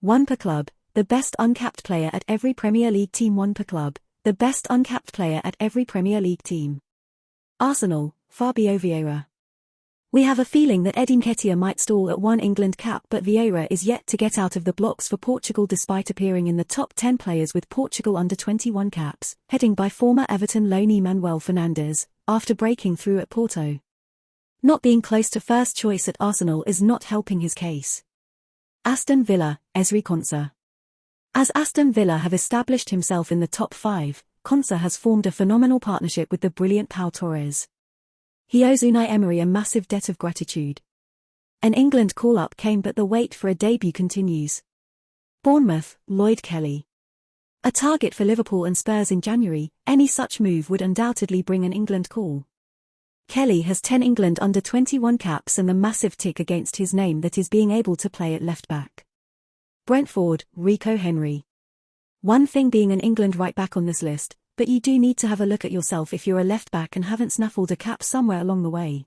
One per club, the best uncapped player at every Premier League team. One per club, the best uncapped player at every Premier League team. Arsenal, Fabio Vieira. We have a feeling that Eddie Nketiah might stall at one England cap, but Vieira is yet to get out of the blocks for Portugal despite appearing in the top 10 players with Portugal under-21 caps, heading by former Everton loanee Manuel Fernandes, after breaking through at Porto. Not being close to first choice at Arsenal is not helping his case. Aston Villa, Ezri Konsa. As Aston Villa have established himself in the top 5, Konsa has formed a phenomenal partnership with the brilliant Pau Torres. He owes Unai Emery a massive debt of gratitude. An England call-up came, but the wait for a debut continues. Bournemouth, Lloyd Kelly. A target for Liverpool and Spurs in January, any such move would undoubtedly bring an England call. Kelly has 10 England under-21 caps and the massive tick against his name that is being able to play at left-back. Brentford, Rico Henry. One thing being an England right-back on this list, but you do need to have a look at yourself if you're a left-back and haven't snaffled a cap somewhere along the way.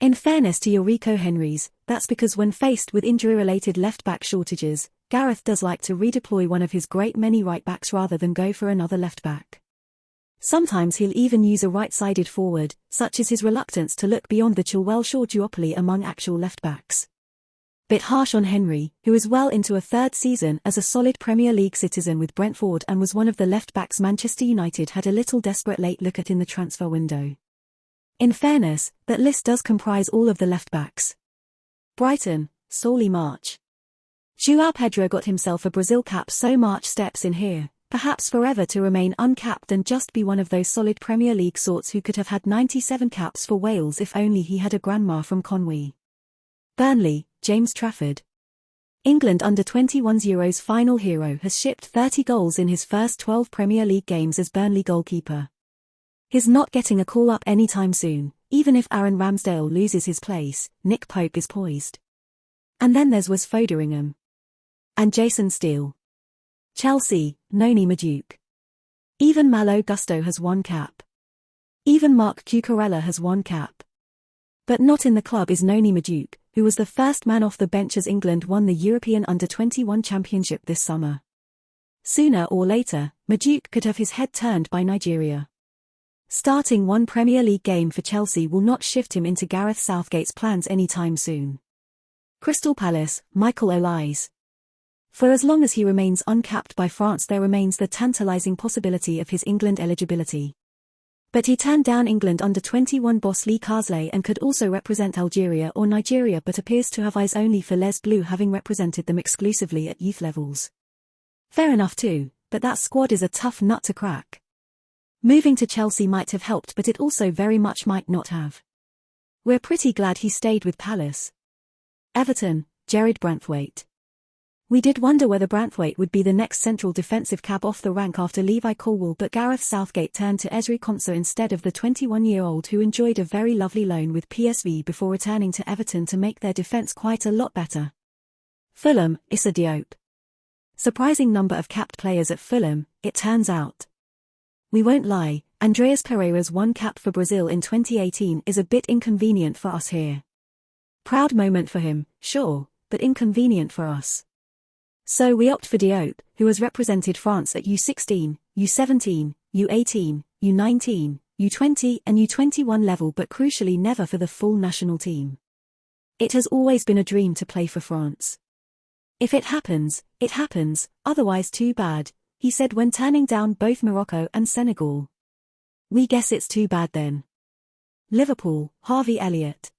In fairness to your Rico Henrys, that's because when faced with injury-related left-back shortages, Gareth does like to redeploy one of his great many right-backs rather than go for another left-back. Sometimes he'll even use a right-sided forward, such as his reluctance to look beyond the Chilwell-Shaw duopoly among actual left-backs. Bit harsh on Henry, who is well into a third season as a solid Premier League citizen with Brentford and was one of the left-backs Manchester United had a little desperate late look at in the transfer window. In fairness, that list does comprise all of the left-backs. Brighton, Solly March. João Pedro got himself a Brazil cap, so March steps in here, perhaps forever to remain uncapped and just be one of those solid Premier League sorts who could have had 97 caps for Wales if only he had a grandma from Conwy. Burnley, James Trafford. England under-21's Euros final hero has shipped 30 goals in his first 12 Premier League games as Burnley goalkeeper. He's not getting a call-up anytime soon, even if Aaron Ramsdale loses his place. Nick Pope is poised. And then there's Wes Foderingham. And Jason Steele. Chelsea, Noni Madueke. Even Malo Gusto has one cap. Even Mark Cucurella has one cap. But not in the club is Noni Madueke, who was the first man off the bench as England won the European Under-21 Championship this summer. Sooner or later, Madueke could have his head turned by Nigeria. Starting one Premier League game for Chelsea will not shift him into Gareth Southgate's plans anytime soon. Crystal Palace, Michael Olise. For as long as he remains uncapped by France, there remains the tantalising possibility of his England eligibility. But he turned down England under-21 boss Lee Carsley and could also represent Algeria or Nigeria, but appears to have eyes only for Les Bleus, having represented them exclusively at youth levels. Fair enough too, but that squad is a tough nut to crack. Moving to Chelsea might have helped, but it also very much might not have. We're pretty glad he stayed with Palace. Everton, Jared Branthwaite. We did wonder whether Branthwaite would be the next central defensive cab off the rank after Levi Colwill, but Gareth Southgate turned to Ezri Konsa instead of the 21-year-old who enjoyed a very lovely loan with PSV before returning to Everton to make their defence quite a lot better. Fulham, Issa Diop. Surprising number of capped players at Fulham, it turns out. We won't lie, Andreas Pereira's one cap for Brazil in 2018 is a bit inconvenient for us here. Proud moment for him, sure, but inconvenient for us. So we opt for Diop, who has represented France at U16, U17, U18, U19, U20 and U21 level, but crucially never for the full national team. It has always been a dream to play for France. If it happens, otherwise too bad, he said when turning down both Morocco and Senegal. We guess it's too bad then. Liverpool, Harvey Elliott.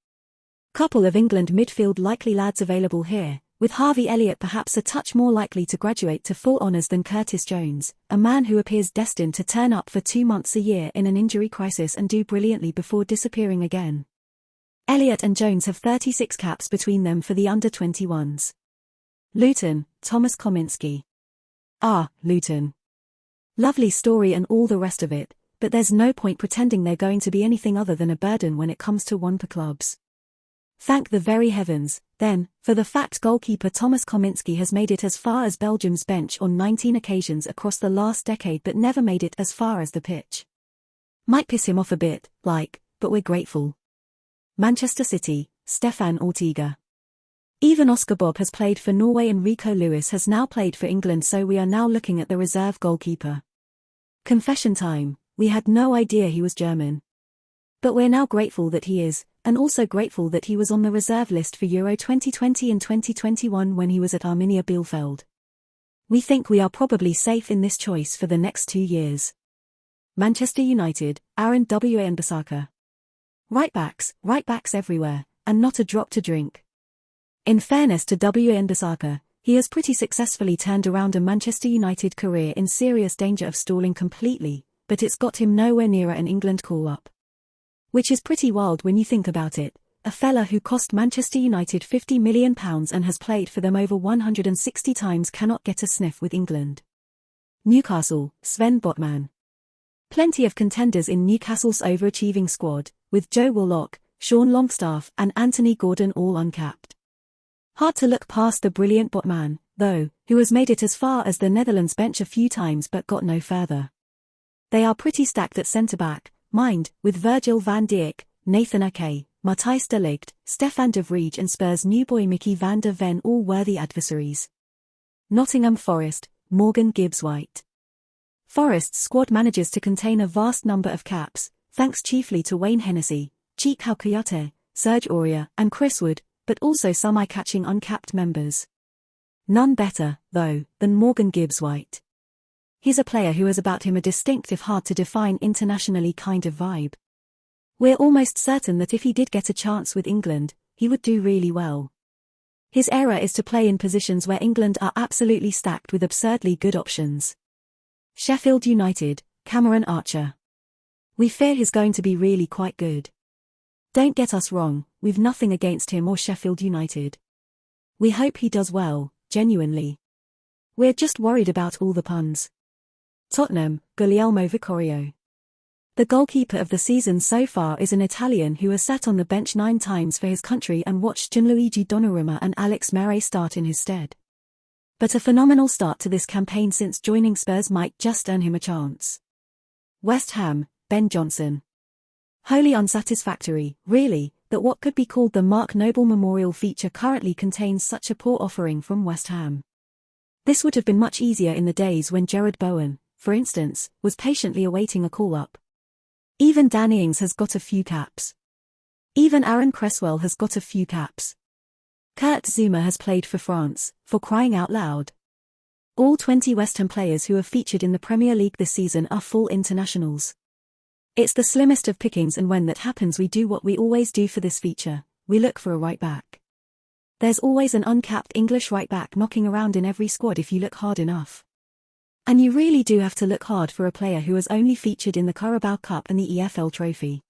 Couple of England midfield likely lads available here, with Harvey Elliott perhaps a touch more likely to graduate to full honours than Curtis Jones, a man who appears destined to turn up for 2 months a year in an injury crisis and do brilliantly before disappearing again. Elliott and Jones have 36 caps between them for the under-21s. Luton, Thomas Kominski. Luton. Lovely story and all the rest of it, but there's no point pretending they're going to be anything other than a burden when it comes to one per clubs. Thank the very heavens, then, for the fact goalkeeper Thomas Kominski has made it as far as Belgium's bench on 19 occasions across the last decade but never made it as far as the pitch. Might piss him off a bit, but we're grateful. Manchester City, Stefan Ortega. Even Oscar Bob has played for Norway and Rico Lewis has now played for England, so we are now looking at the reserve goalkeeper. Confession time, we had no idea he was German. But we're now grateful that he is, and also grateful that he was on the reserve list for Euro 2020 and 2021 when he was at Arminia Bielefeld. We think we are probably safe in this choice for the next 2 years. Manchester United, Aaron W. Wan-Bissaka. Right backs everywhere, and not a drop to drink. In fairness to W. Wan-Bissaka, he has pretty successfully turned around a Manchester United career in serious danger of stalling completely, but it's got him nowhere near an England call-up. Which is pretty wild when you think about it, a fella who cost Manchester United £50 million and has played for them over 160 times cannot get a sniff with England. Newcastle, Sven Botman. Plenty of contenders in Newcastle's overachieving squad, with Joe Willock, Sean Longstaff and Anthony Gordon all uncapped. Hard to look past the brilliant Botman, though, who has made it as far as the Netherlands bench a few times but got no further. They are pretty stacked at centre-back, mind, with Virgil van Dijk, Nathan Ake, Matthijs de Ligt, Stefan de Vrij and Spurs' new boy Mickey van der Ven all worthy adversaries. Nottingham Forest, Morgan Gibbs-White. Forest's squad manages to contain a vast number of caps, thanks chiefly to Wayne Hennessy, Cheikhou Kouyaté, Serge Aurier and Chris Wood, but also some eye-catching uncapped members. None better, though, than Morgan Gibbs-White. He's a player who has about him a distinctive hard-to-define internationally kind of vibe. We're almost certain that if he did get a chance with England, he would do really well. His era is to play in positions where England are absolutely stacked with absurdly good options. Sheffield United, Cameron Archer. We fear he's going to be really quite good. Don't get us wrong, we've nothing against him or Sheffield United. We hope he does well, genuinely. We're just worried about all the puns. Tottenham, Guglielmo Vicario. The goalkeeper of the season so far is an Italian who has sat on the bench 9 times for his country and watched Gianluigi Donnarumma and Alex Meret start in his stead. But a phenomenal start to this campaign since joining Spurs might just earn him a chance. West Ham, Ben Johnson. Wholly unsatisfactory, really, that what could be called the Mark Noble Memorial feature currently contains such a poor offering from West Ham. This would have been much easier in the days when Gerard Bowen, for instance, was patiently awaiting a call-up. Even Danny Ings has got a few caps. Even Aaron Cresswell has got a few caps. Kurt Zouma has played for France, for crying out loud. All 20 West Ham players who have featured in the Premier League this season are full internationals. It's the slimmest of pickings, and when that happens we do what we always do for this feature, we look for a right back. There's always an uncapped English right back knocking around in every squad if you look hard enough. And you really do have to look hard for a player who has only featured in the Carabao Cup and the EFL Trophy.